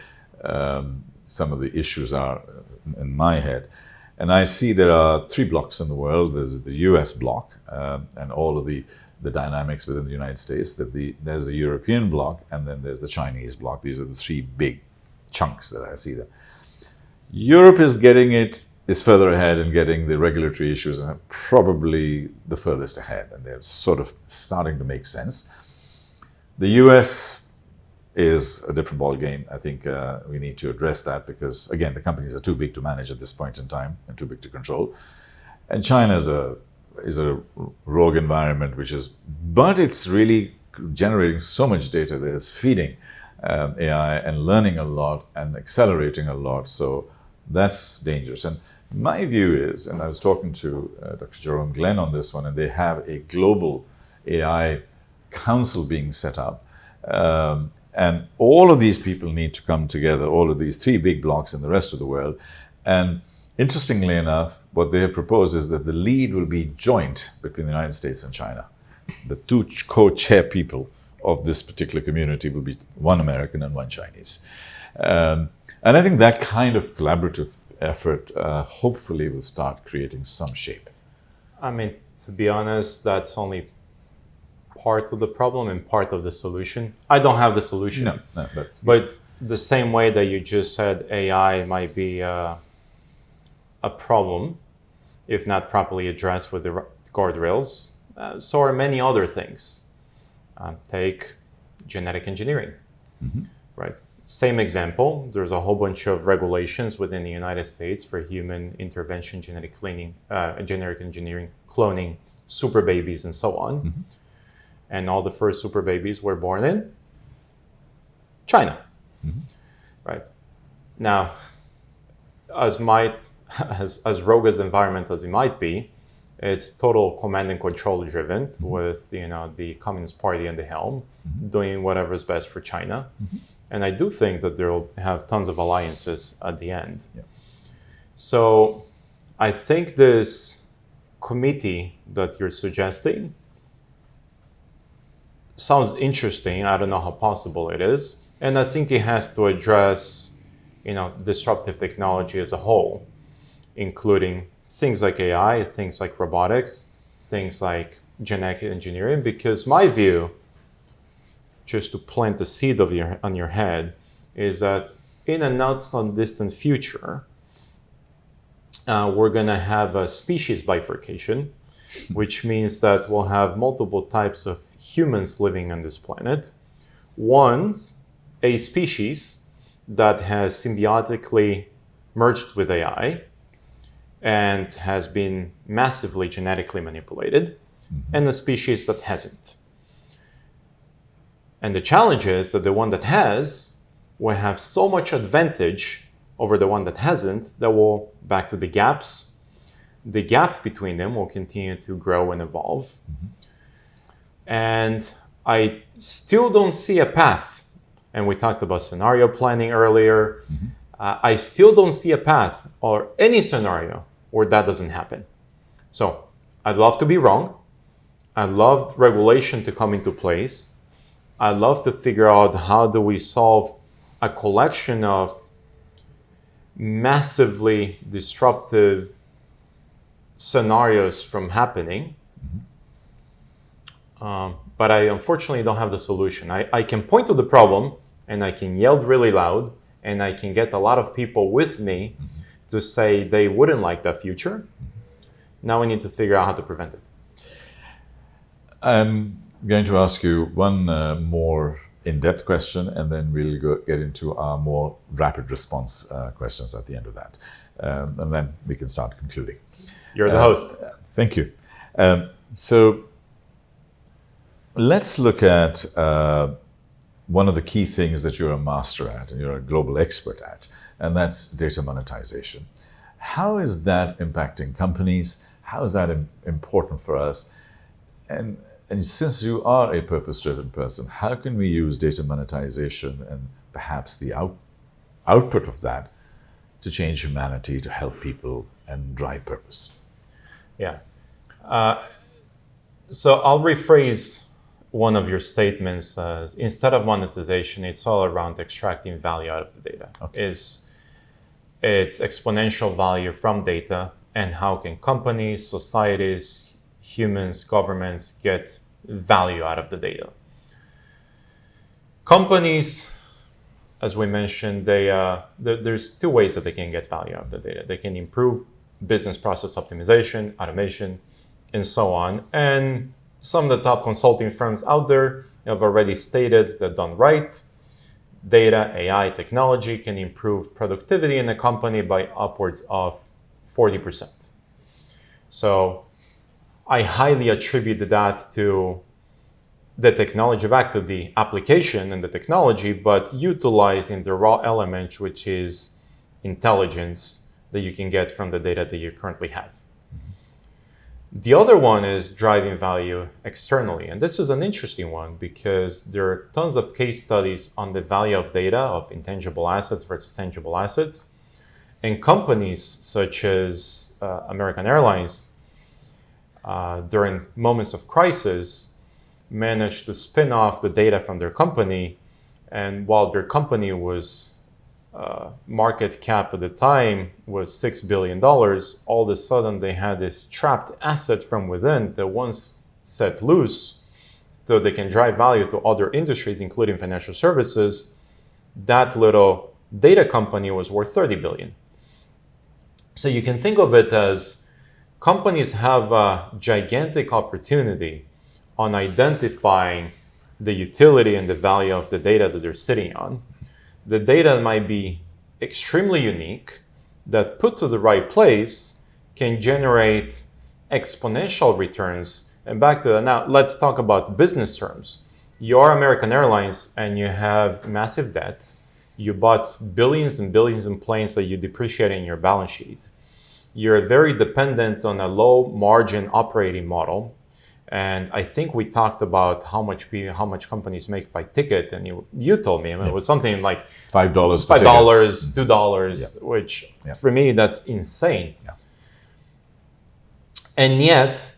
some of the issues are in my head. And I see there are 3 blocks in the world. There's the US bloc and all of the dynamics within the United States. There's the European bloc, and then there's the Chinese bloc. These are the 3 big chunks that I see there. Europe is further ahead in getting the regulatory issues, and probably the furthest ahead, and they're sort of starting to make sense. The US is a different ballgame. I think we need to address that because, again, the companies are too big to manage at this point in time and too big to control. And China is a rogue environment, but it's really generating so much data that it's feeding AI and learning a lot and accelerating a lot. So that's dangerous. And my view is, and I was talking to Dr. Jerome Glenn on this one, and they have a global AI council being set up. And all of these people need to come together, all of these 3 big blocks in the rest of the world. And interestingly enough, what they have proposed is that the lead will be joint between the United States and China. The 2 co-chair people of this particular community will be 1 American and 1 Chinese. And I think that kind of collaborative effort hopefully will start creating some shape. I mean, to be honest, that's only part of the problem and part of the solution. I don't have the solution. No, but the same way that you just said AI might be a problem if not properly addressed with the guardrails, so are many other things. Take genetic engineering, right? Same example, there's a whole bunch of regulations within the United States for human intervention, genetic engineering, cloning, super babies, and so on. And all the first super babies were born in China, right? Now, as rogue as environment as it might be, it's total command and control driven with the Communist Party at the helm, doing whatever is best for China. And I do think that they'll have tons of alliances at the end. Yeah. So I think this committee that you're suggesting sounds interesting. I don't know how possible it is. And I think it has to address, disruptive technology as a whole, including things like AI, things like robotics, things like genetic engineering, because my view, just to plant a seed on your head, is that in a not so distant future, we're going to have a species bifurcation, which means that we'll have multiple types of humans living on this planet. One, a species that has symbiotically merged with AI and has been massively genetically manipulated, and a species that hasn't. And the challenge is that the one that has will have so much advantage over the one that hasn't that will, back to the gaps, the gap between them will continue to grow and evolve. And I still don't see a path. And we talked about scenario planning earlier. I still don't see a path or any scenario where that doesn't happen. So I'd love to be wrong. I'd love regulation to come into place. I'd love to figure out how do we solve a collection of massively disruptive scenarios from happening. But I unfortunately don't have the solution. I can point to the problem and I can yell really loud and I can get a lot of people with me to say they wouldn't like that future. Now we need to figure out how to prevent it. I'm going to ask you one more in-depth question, and then we'll get into our more rapid response questions at the end of that. And then we can start concluding. You're the host. Thank you. So let's look at one of the key things that you're a master at and you're a global expert at, and that's data monetization. How is that impacting companies? How is that important for us? And since you are a purpose-driven person, how can we use data monetization and perhaps the output of that to change humanity, to help people and drive purpose? Yeah. So I'll rephrase one of your statements as, instead of monetization, it's all around extracting value out of the data. Okay. It's exponential value from data, and how can companies, societies, humans, governments get value out of the data. Companies, as we mentioned, there's two ways that they can get value out of the data. They can improve business process optimization, automation, and so on. And some of the top consulting firms out there have already stated that done right, data, AI, technology can improve productivity in a company by upwards of 40%. So I highly attribute that to the technology, back to the application and the technology, but utilizing the raw element, which is intelligence that you can get from the data that you currently have. The other one is driving value externally. And this is an interesting one because there are tons of case studies on the value of data, of intangible assets versus tangible assets. And companies such as American Airlines, during moments of crisis, managed to spin off the data from their company. And while their company was market cap at the time was $6 billion, all of a sudden they had this trapped asset from within that once set loose, so they can drive value to other industries, including financial services. That little data company was worth 30 billion. So you can think of it as companies have a gigantic opportunity on identifying the utility and the value of the data that they're sitting on. The data might be extremely unique, that put to the right place can generate exponential returns. And back to that, now let's talk about business terms. You're American Airlines and you have massive debt. You bought billions and billions in planes that you depreciate in your balance sheet. You're very dependent on a low margin operating model. And I think we talked about how much companies make by ticket, and you told me, it was something like $5, $2, which for me that's insane. Yeah. And yet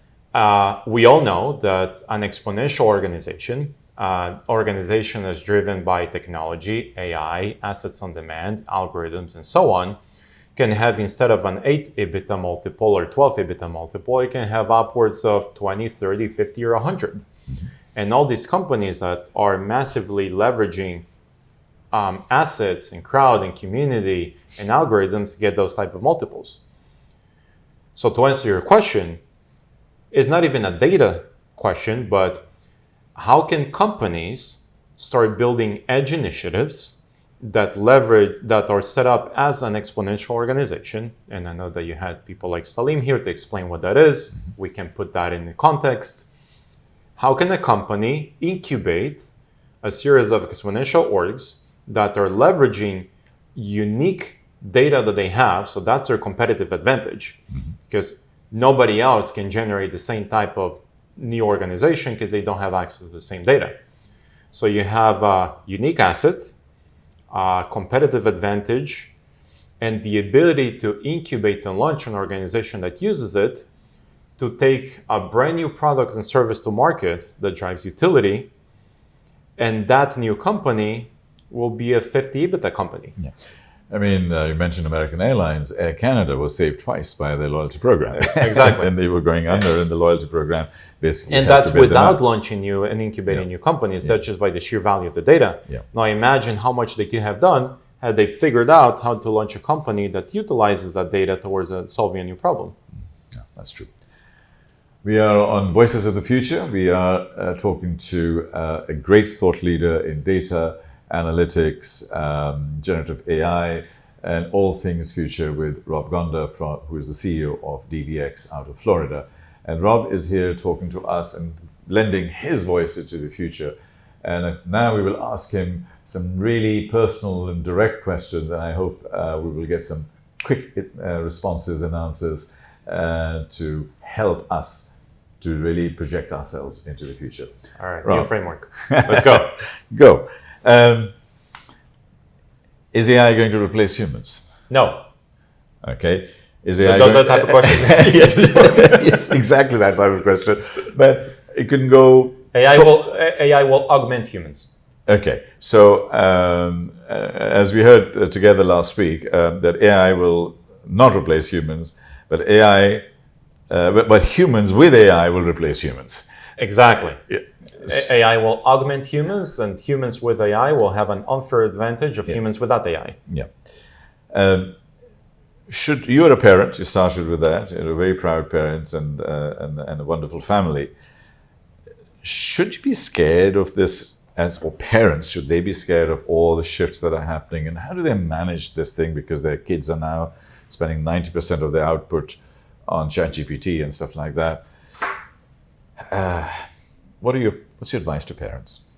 we all know that an exponential organization is driven by technology, AI, assets on demand, algorithms, and so on, can have, instead of an 8 EBITDA multiple or 12 EBITDA multiple, it can have upwards of 20, 30, 50, or 100. Mm-hmm. And all these companies that are massively leveraging assets and crowd and community and algorithms get those type of multiples. So to answer your question, it's not even a data question, but how can companies start building edge initiatives that are set up as an exponential organization? And I know that you had people like Salim here to explain what that is. Mm-hmm. We can put that in the context. How can a company incubate a series of exponential orgs that are leveraging unique data that they have? So that's their competitive advantage, because nobody else can generate the same type of new organization because they don't have access to the same data. So you have a unique asset, competitive advantage, and the ability to incubate and launch an organization that uses it to take a brand new product and service to market that drives utility. And that new company will be a 50 EBITDA company. Yeah. I mean, you mentioned American Airlines. Air Canada was saved twice by their loyalty program. Exactly. And they were going under in the loyalty program, basically. And that's without launching new and incubating new companies. That's just by the sheer value of the data. Yeah. Now imagine how much they could have done had they figured out how to launch a company that utilizes that data towards solving a new problem. Yeah, that's true. We are on Voices of the Future. We are talking to a great thought leader in data, analytics, generative AI, and all things future with Rob Gonda, who is the CEO of DDX out of Florida. And Rob is here talking to us and lending his voice into the future. And now we will ask him some really personal and direct questions, and I hope we will get some quick responses and answers to help us to really project ourselves into the future. All right, Rob. new framework. Let's go. Go. Is AI going to replace humans? No. Okay. Is AI Those are going the type of questions. yes, exactly that type of question. But it can go. AI will augment humans. Okay. So as we heard together last week, that AI will not replace humans, but but humans with AI will replace humans. Exactly. Yeah. AI will augment humans, and humans with AI will have an unfair advantage of humans without AI. Yeah. You're a parent, you started with that, you're a very proud parent and a wonderful family. Should you be scared of this, or parents, should they be scared of all the shifts that are happening? And how do they manage this thing? Because their kids are now spending 90% of their output on ChatGPT and stuff like that. What's your advice to parents?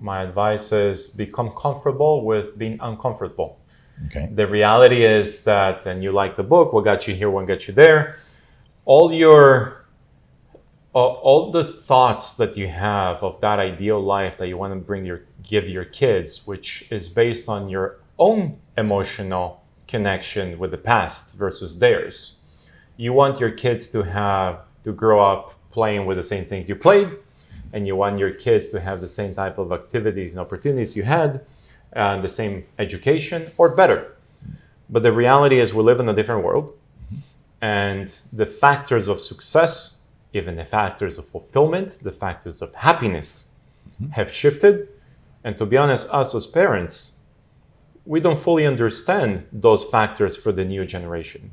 My advice is become comfortable with being uncomfortable. Okay. The reality is that, and you like the book, what got you here won't get you there. All the thoughts that you have of that ideal life that you want to give your kids, which is based on your own emotional connection with the past versus theirs. You want your kids to grow up playing with the same things you played, and you want your kids to have the same type of activities and opportunities you had, and the same education or better. But the reality is we live in a different world, and the factors of success, even the factors of fulfillment, the factors of happiness have shifted. And to be honest, us as parents, we don't fully understand those factors for the new generation.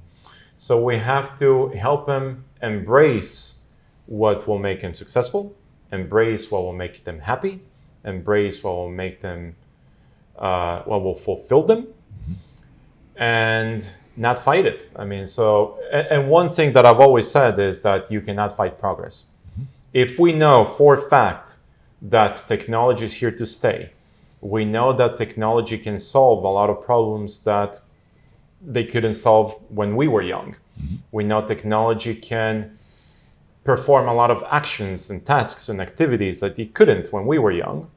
So we have to help them embrace what will make them successful, embrace what will make them happy, embrace what will make them, what will fulfill them, and not fight it. I mean, and one thing that I've always said is that you cannot fight progress. If we know for a fact that technology is here to stay, we know that technology can solve a lot of problems that they couldn't solve when we were young. We know technology can perform a lot of actions and tasks and activities that it couldn't when we were young.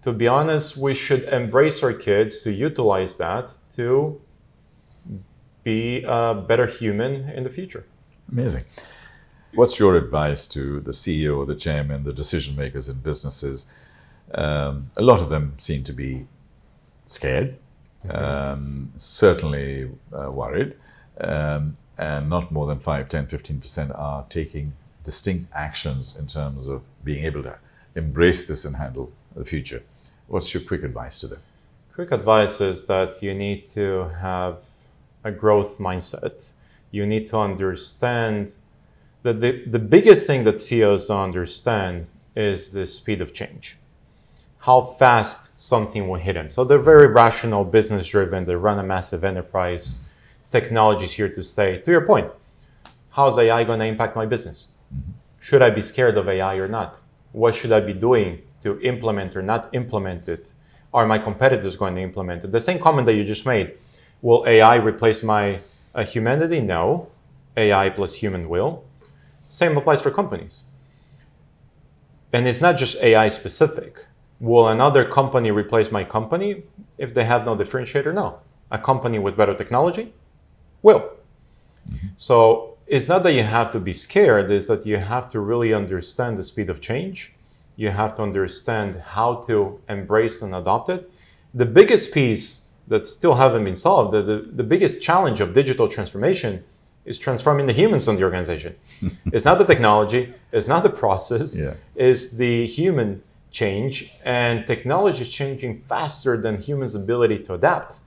To be honest, we should embrace our kids to utilize that to be a better human in the future. Amazing. What's your advice to the CEO, the chairman, the decision makers in businesses? A lot of them seem to be scared, certainly worried, and not more than 5, 10, 15% are taking distinct actions in terms of being able to embrace this and handle the future. What's your quick advice to them? Quick advice is that you need to have a growth mindset. You need to understand that the biggest thing that CEOs don't understand is the speed of change. How fast something will hit them. So they're very rational, business driven, they run a massive enterprise. Technology is here to stay. To your point, how's AI going to impact my business? Should I be scared of AI or not? What should I be doing to implement or not implement it? Are my competitors going to implement it? The same comment that you just made. Will AI replace my humanity? No. AI plus human will. Same applies for companies. And it's not just AI specific. Will another company replace my company if they have no differentiator? No. A company with better technology will. So it's not that you have to be scared, it's that you have to really understand the speed of change. You have to understand how to embrace and adopt it. The biggest piece that still haven't been solved, the biggest challenge of digital transformation is transforming the humans on the organization. It's not the technology, it's not the process, it's the human change. And technology is changing faster than humans' ability to adapt,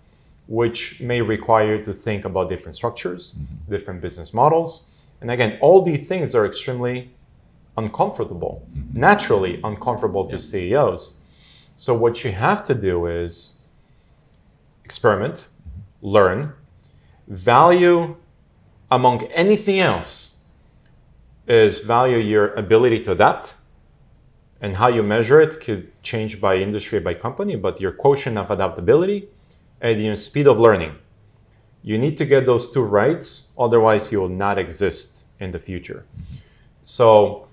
which may require you to think about different structures, different business models, And again, all these things are extremely uncomfortable, naturally uncomfortable to CEOs. So what you have to do is experiment, learn, value among anything else is value your ability to adapt, and how you measure it could change by industry, by company, but your quotient of adaptability and your speed of learning. You need to get those two right, otherwise you will not exist in the future. So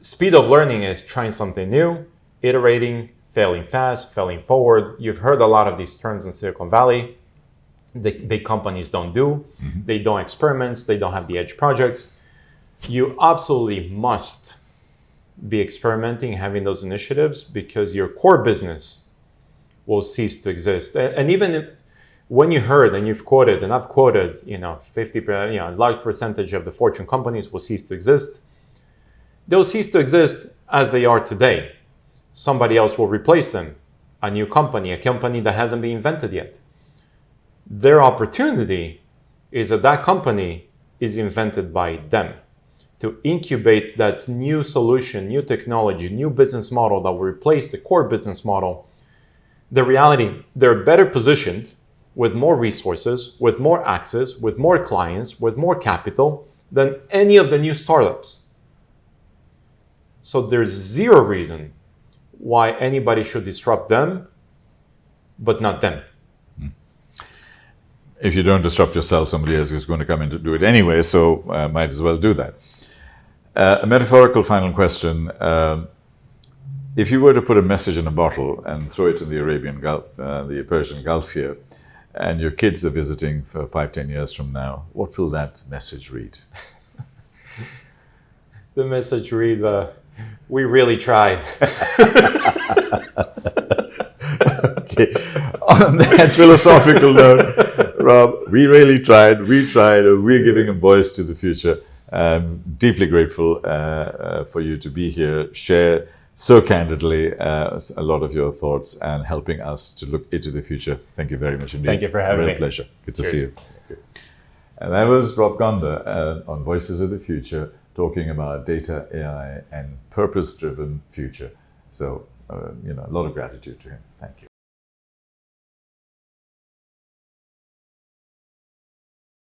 speed of learning is trying something new, iterating, failing fast, failing forward. You've heard a lot of these terms in Silicon Valley. The big companies don't do. They don't experiment. They don't have the edge projects. You absolutely must be experimenting, having those initiatives, because your core business will cease to exist. And even when you heard and you've quoted, and I've quoted, 50%, a large percentage of the Fortune companies will cease to exist. They'll cease to exist as they are today. Somebody else will replace them, a new company, a company that hasn't been invented yet. Their opportunity is that company is invented by them, to incubate that new solution, new technology, new business model that will replace the core business model. The reality, they're better positioned with more resources, with more access, with more clients, with more capital than any of the new startups. So there's zero reason why anybody should disrupt them, but not them. If you don't disrupt yourself, somebody else is going to come in to do it anyway, so might as well do that. A metaphorical final question. If you were to put a message in a bottle and throw it in the Arabian Gulf, the Persian Gulf here, and your kids are visiting for 5-10 years from now, what will that message read? The message read, we really tried. Okay. On that philosophical note, Rob, we really tried, we're giving a voice to the future. I'm deeply grateful for you to be here, share so candidly a lot of your thoughts and helping us to look into the future. Thank you very much indeed. Thank you for having me. Real pleasure. Good to Cheers. see you. And that was Rob Gonda on Voices of the Future, talking about data, AI, and purpose-driven future. So, a lot of gratitude to him. Thank you.